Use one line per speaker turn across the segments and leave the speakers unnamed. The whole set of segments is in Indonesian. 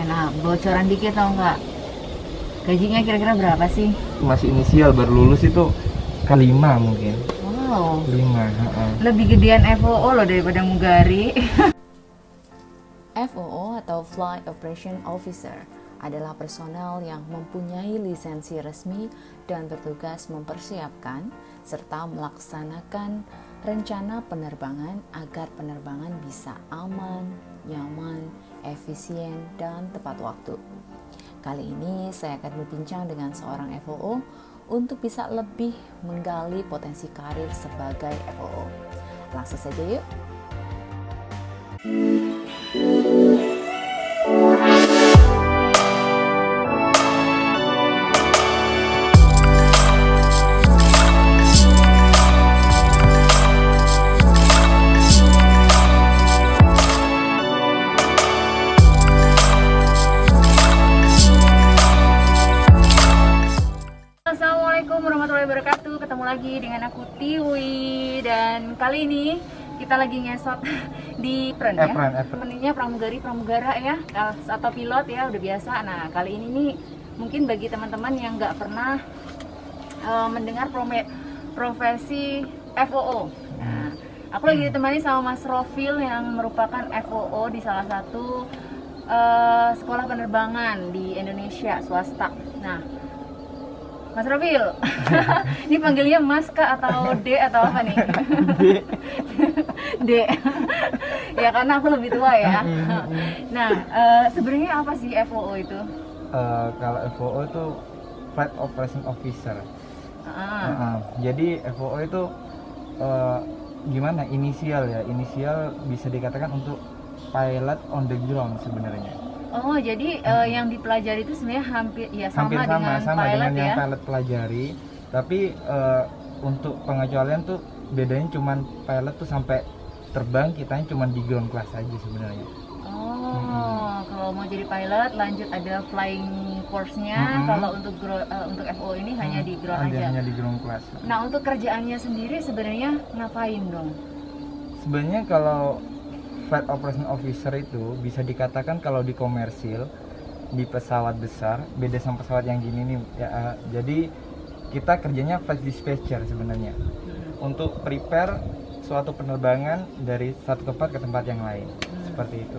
Nah bocoran dikit tau nggak? Gajinya kira-kira berapa sih?
Masih inisial, baru lulus itu kelima mungkin.
Wow,
5.
lebih gedean FOO loh daripada Mugari.
FOO atau Flight Operation Officer adalah personel yang mempunyai lisensi resmi dan bertugas mempersiapkan serta melaksanakan rencana penerbangan agar penerbangan bisa aman, nyaman, efisien, dan tepat waktu. Kali ini saya akan berbincang dengan seorang FOO untuk bisa lebih menggali potensi karir sebagai FOO. Langsung saja yuk.
Assalamualaikum warahmatullahi wabarakatuh. Ketemu lagi dengan aku Tiwi, dan kali ini kita lagi ngesot di Apron ya. Temennya pramugara ya, atau pilot ya, udah biasa. Nah kali ini nih mungkin bagi teman-teman yang nggak pernah mendengar profesi FOO. Nah, aku lagi ditemani sama Mas Rofil yang merupakan FOO di salah satu sekolah penerbangan di Indonesia swasta. Nah, Mas Rofil, ini panggilnya Mas Kak atau D atau apa nih? D. Ya karena aku lebih tua ya. Nah, sebenarnya apa sih FOO itu?
Kalau FOO itu Flight Operation Officer. Jadi FOO itu gimana? Inisial ya. Inisial bisa dikatakan untuk pilot on the ground sebenarnya.
Oh, jadi yang dipelajari itu sebenarnya hampir sama dengan pilot
yang
ya?
pilot pelajari, tapi untuk pengecualian tuh bedanya cuman pilot tuh sampai terbang, kitanya cuman di ground class aja sebenarnya.
Oh, kalau mau jadi pilot lanjut ada flying course-nya. Kalau untuk FO ini hanya di ground aja.
Hanya di ground class.
Nah, untuk kerjaannya sendiri sebenarnya ngapain dong?
Sebenarnya kalau Flight Operation Officer itu bisa dikatakan kalau di komersil, di pesawat besar, beda sama pesawat yang gini nih ya. Jadi kita kerjanya flight dispatcher sebenarnya, untuk prepare suatu penerbangan dari satu tempat ke tempat yang lain. Seperti itu.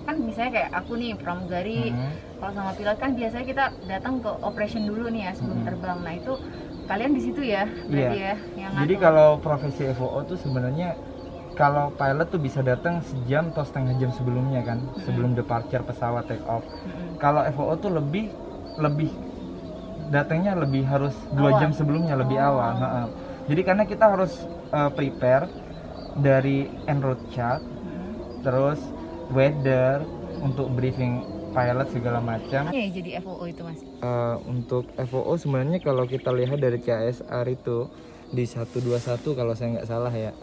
Kan misalnya kayak aku nih pramugari, kalau sama pilot kan biasanya kita datang ke operation dulu nih ya sebelum terbang. Nah itu kalian di situ ya berarti ya yang
Jadi
ngatur.
kalau profesi FOO tuh sebenarnya, kalau pilot tuh bisa datang sejam atau setengah jam sebelumnya kan, sebelum departure pesawat take off. Kalau FOO tuh lebih datangnya lebih harus 2 jam sebelumnya, lebih awal. Jadi karena kita harus prepare dari en route chart, terus weather untuk briefing pilot segala macam.
Ya jadi FOO itu Mas?
Untuk FOO sebenarnya kalau kita lihat dari CASR itu di 121 kalau saya nggak salah ya,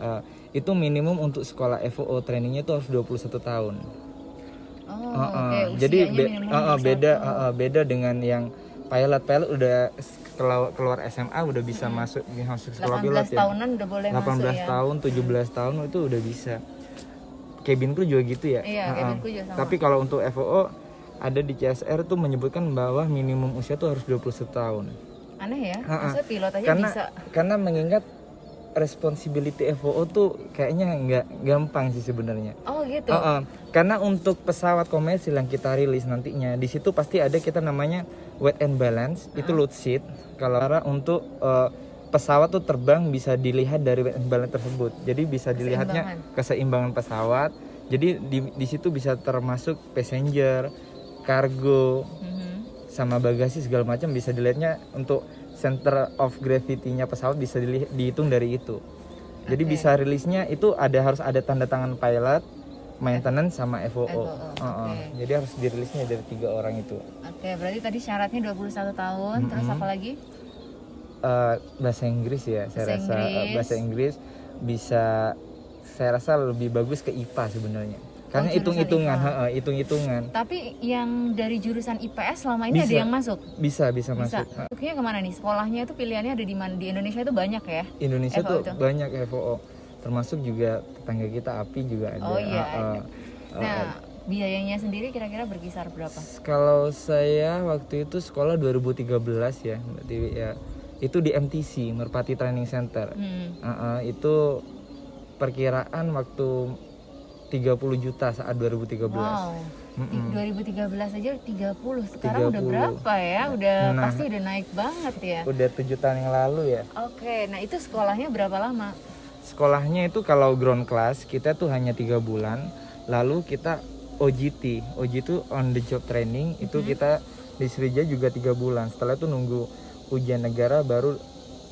itu minimum untuk sekolah FOO trainingnya itu harus 21 tahun. Jadi beda dengan yang pilot udah keluar SMA udah bisa masuk sekolah pilot ya.
18 tahunan udah boleh
18
masuk ya.
tahun, 17 tahun itu udah bisa. Cabin crew juga gitu ya.
Iya, cabin crew juga sama.
Tapi kalau untuk FOO ada di CSR tuh menyebutkan bahwa minimum usia tuh harus 21 tahun.
Aneh ya, maksudnya pilot aja bisa.
Karena mengingat responsibility FOO tuh kayaknya nggak gampang sih sebenarnya.
Oh gitu.
Karena untuk pesawat komersil yang kita rilis nantinya, di situ pasti ada kita namanya weight and balance, itu load sheet. Kalau cara untuk pesawat tuh terbang bisa dilihat dari weight and balance tersebut. Jadi bisa dilihatnya keseimbangan pesawat. Jadi di situ bisa termasuk passenger, cargo, sama bagasi segala macam bisa dilihatnya. Untuk center of gravity-nya pesawat bisa dihitung dari itu. Jadi bisa rilisnya itu harus ada tanda tangan pilot, maintenance sama FOO. Jadi harus dirilisnya dari 3 orang itu.
Oke, berarti tadi syaratnya 21 tahun, terus apa lagi?
Bahasa Inggris ya, bahasa Inggris bisa, saya rasa lebih bagus ke IPA sebenarnya. Karena hitung-hitungan.
Tapi yang dari jurusan IPS selama ini ada yang masuk?
Bisa masuk.
Masuknya kemana nih? Sekolahnya itu pilihannya ada di mana? Di Indonesia itu banyak ya?
Indonesia tuh banyak FOO. Termasuk juga tetangga kita API juga ada.
Oh iya. Nah, Biayanya sendiri kira-kira berkisar berapa?
Kalau saya waktu itu sekolah 2013 ya, berarti ya itu di MTC, Merpati Training Center. Itu perkiraan waktu 30 juta saat 2013.
Wow. 2013 aja 30. Sekarang udah berapa ya? Udah pasti udah naik banget ya.
Udah 7 tahun yang lalu ya.
Oke, nah itu sekolahnya berapa lama?
Sekolahnya itu kalau ground class kita tuh hanya 3 bulan. Lalu kita OJT itu on the job training, itu kita di Sriwijaya juga 3 bulan. Setelah itu nunggu ujian negara baru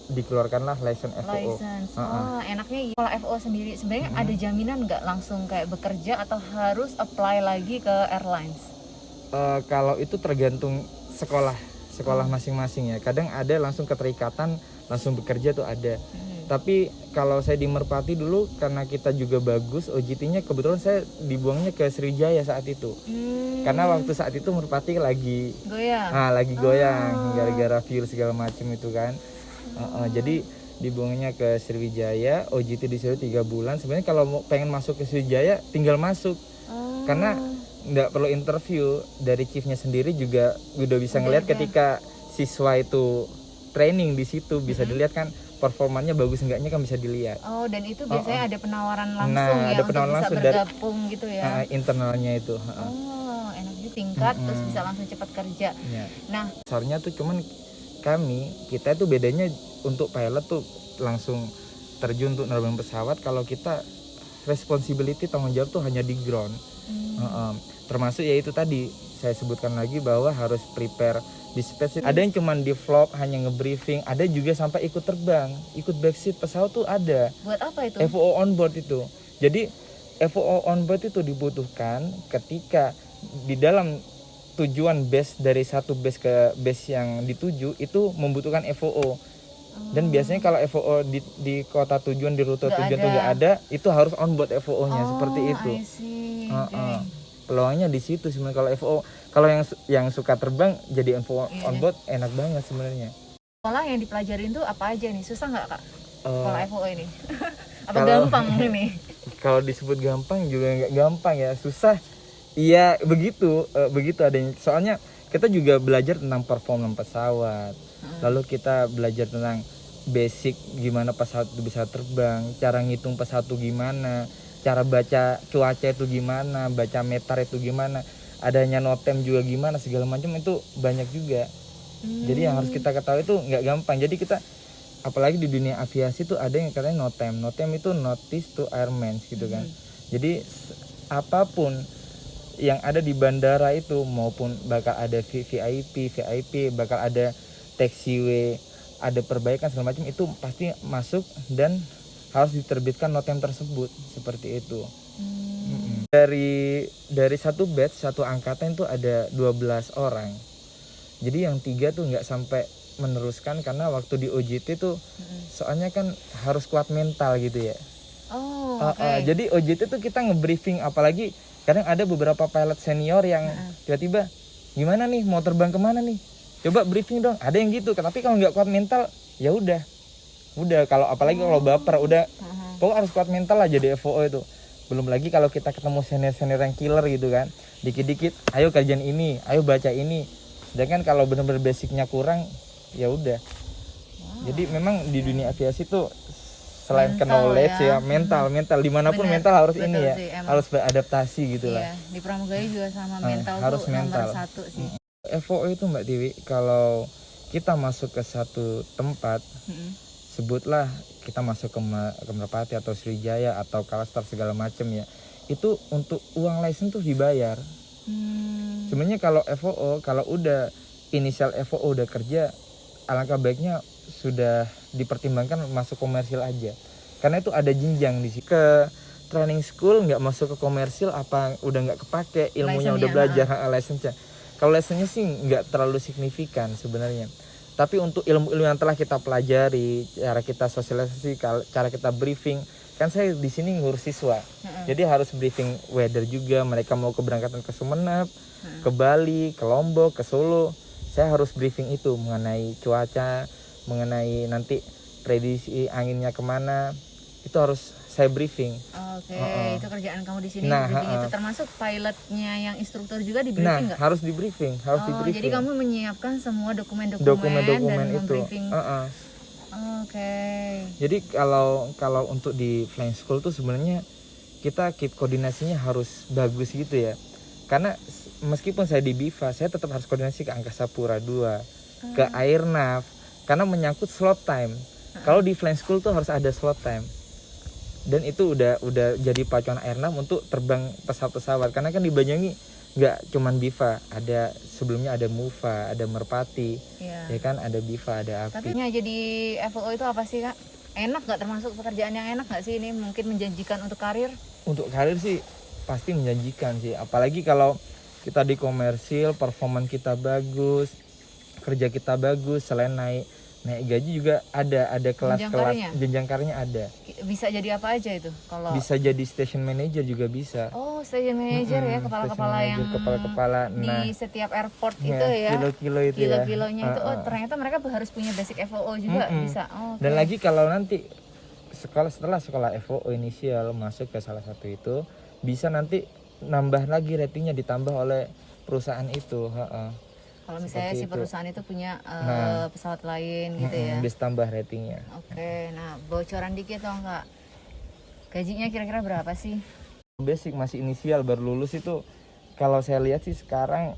dikeluarkanlah license FOO.
Oh, enaknya kalau FO sendiri sebenarnya ada jaminan nggak langsung kayak bekerja atau harus apply lagi ke airlines?
Kalau itu tergantung sekolah masing-masing ya. Kadang ada langsung keterikatan langsung bekerja tuh ada. Tapi kalau saya di Merpati dulu karena kita juga bagus OJT-nya, kebetulan saya dibuangnya ke Sriwijaya saat itu. Karena waktu saat itu Merpati lagi goyang gara-gara fuel segala macam itu kan. Jadi dibuangnya ke Sriwijaya, OJT di situ 3 bulan. Sebenarnya kalau mau pengen masuk ke Sriwijaya tinggal masuk. Karena nggak perlu interview, dari chiefnya sendiri juga udah bisa ngelihat ketika siswa itu training di situ, bisa dilihat kan performanya bagus enggaknya kan bisa dilihat.
Oh, dan itu biasanya ada penawaran langsung ya,
ada
untuk
penawaran
bisa
langsung
bergabung gitu ya.
Internalnya itu.
Oh, enak juga tingkat terus bisa langsung cepat kerja.
Ya.
Nah,
dasarnya tuh cuman kita itu bedanya untuk pilot tuh langsung terjun untuk nerbang pesawat. Kalau kita responsibility tanggung jawab tuh hanya di ground. Termasuk ya itu tadi saya sebutkan lagi bahwa harus prepare di spesies. Ada yang cuman di vlog hanya ngebriefing, ada juga sampai ikut terbang, ikut backseat pesawat tuh ada.
Buat apa itu?
FOO on board itu. Jadi FOO on board itu dibutuhkan ketika di dalam tujuan base dari satu base ke base yang dituju itu membutuhkan FOO. Dan biasanya kalau FOO di kota tujuan, di rute tujuan tuh nggak ada, itu harus on board FOO-nya seperti itu. Peluangnya di situ sebenarnya kalau FOO. Kalau yang suka terbang jadi FOO on board enak banget sebenarnya.
Sekolah yang dipelajarin tuh apa aja nih? Susah nggak Kak? Sekolah FOO ini? Apa gampang ini?
Kalau disebut gampang juga nggak gampang ya, susah. Iya begitu adanya. Soalnya kita juga belajar tentang performa pesawat. Lalu kita belajar tentang basic gimana pesawat itu bisa terbang, cara ngitung pesawat itu gimana, cara baca cuaca itu gimana, baca meter itu gimana, adanya notem juga gimana, segala macam itu banyak juga. Jadi yang harus kita ketahui itu nggak gampang. Jadi kita apalagi di dunia aviasi itu ada yang katanya notem itu notice to airmen gitu kan. Jadi apapun yang ada di bandara itu maupun bakal ada VIP, bakal ada taxiway, ada perbaikan segala macam itu pasti masuk dan harus diterbitkan notem tersebut seperti itu. Dari satu batch, satu angkatan itu ada 12 orang. Jadi yang 3 tuh nggak sampai meneruskan karena waktu di OJT tuh soalnya kan harus kuat mental gitu ya. Jadi OJT tuh kita ngebriefing, apalagi kadang ada beberapa pilot senior yang tiba-tiba gimana nih mau terbang kemana nih, coba briefing dong, ada yang gitu. Tapi kalau nggak kuat mental ya udah kalau apalagi kalau baper udah pokoknya harus kuat mental lah jadi FOO itu. Belum lagi kalau kita ketemu senior yang killer gitu kan, dikit-dikit ayo kerjaan ini, ayo baca ini. Sedangkan kalau benar-benar basicnya kurang ya udah. Jadi memang di dunia aviasi tuh selain knowledge ya mental dimanapun mental harus ini ya sih, harus beradaptasi gitu lah.
Di pramugari juga sama mental
harus
tuh
mental.
Nomor 1 sih.
FOO itu Mbak Tiwi, kalau kita masuk ke satu tempat, sebutlah kita masuk ke Merpati atau Sriwijaya atau Kalstar segala macam ya, itu untuk uang license tuh dibayar. Sebenarnya kalau FOO, kalau udah inisial FOO udah kerja, alangkah baiknya sudah dipertimbangkan masuk komersil aja, karena itu ada jenjang di sini. Ke training school nggak masuk ke komersil apa udah nggak kepake ilmunya, udah belajar license-nya. Kalau license-nya sih nggak terlalu signifikan sebenarnya, tapi untuk ilmu-ilmu yang telah kita pelajari, cara kita sosialisasi, cara kita briefing, kan saya di sini ngurus siswa, jadi harus briefing weather juga. Mereka mau keberangkatan ke Sumeneb, ke Bali, ke Lombok, ke Solo, saya harus briefing itu mengenai cuaca, mengenai nanti prediksi anginnya kemana, itu harus saya briefing.
Oke, itu kerjaan kamu di sini,
Nah,
briefing itu termasuk pilotnya yang instruktur juga di
Nah,
briefing nggak?
harus di briefing, harus di briefing.
Jadi kamu menyiapkan semua dokumen-dokumen
Dokumen-dokumen
dan
itu.
membriefing. Oke.
Jadi kalau untuk di flying school tuh sebenarnya kita keep koordinasinya harus bagus gitu ya. Karena meskipun saya di BIFA, saya tetap harus koordinasi ke Angkasa Pura II, ke Airnav, karena menyangkut slot time. Kalau di flying school tuh harus ada slot time. Dan itu udah jadi pacuan Airnav untuk terbang pesawat-pesawat. Karena kan di Banyuwangi nggak cuman BIFA, ada sebelumnya ada MUFA, ada Merpati, ya kan, ada BIFA, ada API.
Tapi jadi FOO itu apa sih, Kak? Enak nggak, termasuk pekerjaan yang enak nggak sih ini? Mungkin menjanjikan untuk karir?
Untuk karir sih pasti menjanjikan sih, apalagi kalau kita di komersil, performan kita bagus, kerja kita bagus, selain naik gaji juga ada kelas-kelas jenjang karirnya ada.
Bisa jadi apa aja itu? Kalau
bisa jadi station manager juga bisa.
Oh, station manager ya, kepala-kepala yang
kepala-kepala
di setiap airport itu ya.
Kilo-kilo itu
Kilo-kilonya itu. Oh, ternyata mereka harus punya basic FOO juga bisa. Oh,
Dan lagi kalau nanti setelah sekolah FOO inisial masuk ke salah satu itu, bisa nanti nambah lagi ratingnya, ditambah oleh perusahaan itu.
Kalau misalnya si perusahaan itu punya pesawat lain gitu ya.
Bisa tambah ratingnya.
Oke, nah bocoran dikit dong, Kak. Gajinya kira-kira berapa sih?
Basic masih inisial, baru lulus itu kalau saya lihat sih sekarang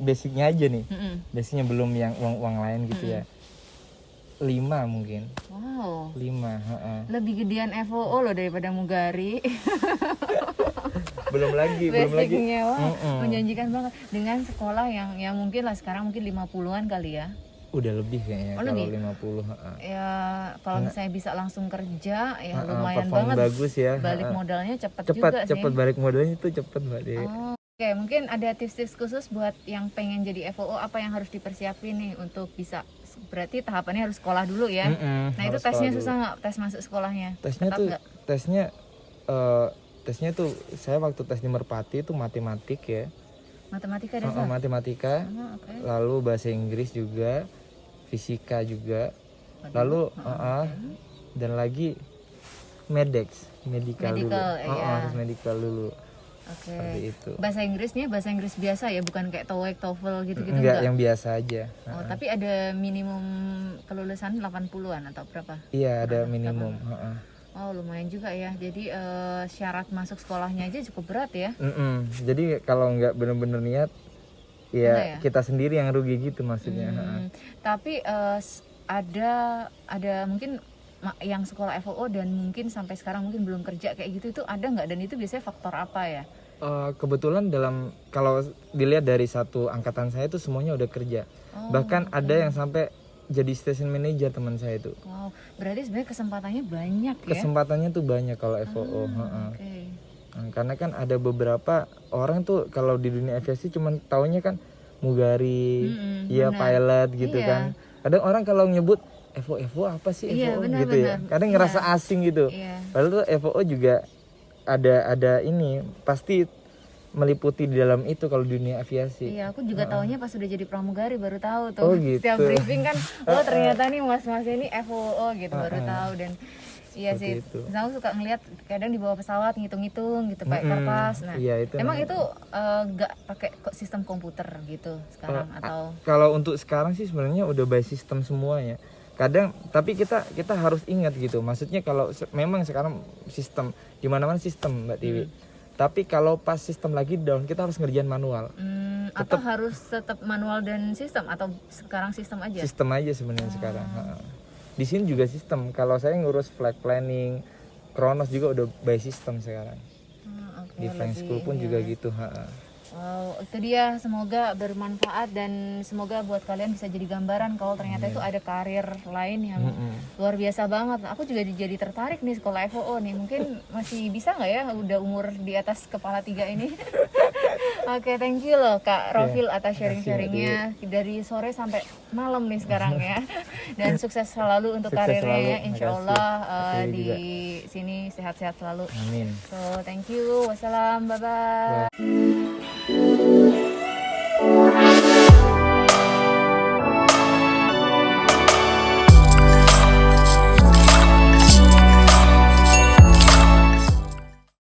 basicnya aja nih. Basicnya belum yang uang-uang lain gitu ya. 5 mungkin.
Wow.
5,
Lebih gedean FOO loh daripada Mugari.
belum lagi.
Wow, menjanjikan banget dengan sekolah yang mungkin lah sekarang mungkin 50-an kali ya.
Udah lebih kayaknya kalau 50.
Ya kalau misalnya bisa langsung kerja ya lumayan banget.
Bagus ya.
Balik modalnya cepet juga sih.
Cepet balik modalnya itu cepet Mbak Dewi.
Oke, mungkin ada tips-tips khusus buat yang pengen jadi FOO, apa yang harus dipersiapin nih untuk bisa, berarti tahapannya harus sekolah dulu ya. Nah itu tesnya susah nggak, tes masuk sekolahnya?
Tesnya tuh saya waktu tes di Merpati itu matematik ya.
Matematika dasar?
Matematika, lalu bahasa Inggris juga, fisika juga, lalu dan lagi medical dulu. Harus medical dulu.
Oke.
Seperti itu.
Bahasa Inggrisnya bahasa Inggris biasa ya, bukan kayak TOEIC, TOEFL gitu-gitu
enggak? Yang biasa aja.
Tapi ada minimum kelulusan 80-an atau berapa?
Iya, ada minimum.
Oh, lumayan juga ya. Jadi syarat masuk sekolahnya aja cukup berat ya.
Jadi kalau nggak bener-bener niat, ya kita sendiri yang rugi gitu maksudnya.
Tapi ada mungkin yang sekolah FOO dan mungkin sampai sekarang mungkin belum kerja kayak gitu, itu ada nggak? Dan itu biasanya faktor apa ya?
Kebetulan kalau dilihat dari satu angkatan saya itu semuanya udah kerja. Bahkan ada yang sampai jadi station manager teman saya itu.
Wow, berarti sebenarnya kesempatannya banyak ya? Kesempatannya
tuh banyak kalau FOO. Karena kan ada beberapa orang tuh kalau di dunia aviasi cuman taunya kan Mugari, pilot gitu kan. Kadang orang kalau nyebut FO apa sih FO gitu ya. Kadang ngerasa asing gitu. Padahal tuh FO juga ada ini pasti meliputi di dalam itu kalau dunia aviasi.
Iya, aku juga taunya pas udah jadi pramugari baru tahu tuh.
Oh, gitu.
Setiap briefing kan, ternyata nih mas-masnya ini FOO gitu, baru tahu. Dan iya sih, aku suka ngeliat kadang di bawah pesawat ngitung-ngitung gitu pakai kertas. Nah, emang itu nggak pakai sistem komputer gitu sekarang atau?
Kalau untuk sekarang sih sebenarnya udah by sistem semuanya. Kadang tapi kita harus ingat gitu. Maksudnya kalau memang sekarang sistem di mana-mana sistem Mbak Tiwi. Tapi kalau pas sistem lagi down, kita harus ngerjain manual.
Atau harus tetap manual dan sistem, atau sekarang sistem aja?
Sistem aja sebenarnya sekarang. Di sini juga sistem. Kalau saya ngurus flight planning, Kronos juga udah by system sekarang. Di flying school pun juga gitu.
Wow, itu dia, semoga bermanfaat dan semoga buat kalian bisa jadi gambaran kalau ternyata itu ada karir lain yang luar biasa banget. Aku juga jadi tertarik nih sekolah FOO nih. Mungkin masih bisa nggak ya, udah umur di atas kepala 3 ini. Oke, thank you loh Kak Rofil atas sharing-sharingnya dari sore sampai malam nih sekarang ya. Dan sukses selalu untuk karirnya ya, insya Allah di sini sehat-sehat selalu.
Amin.
So thank you, wassalam, bye-bye.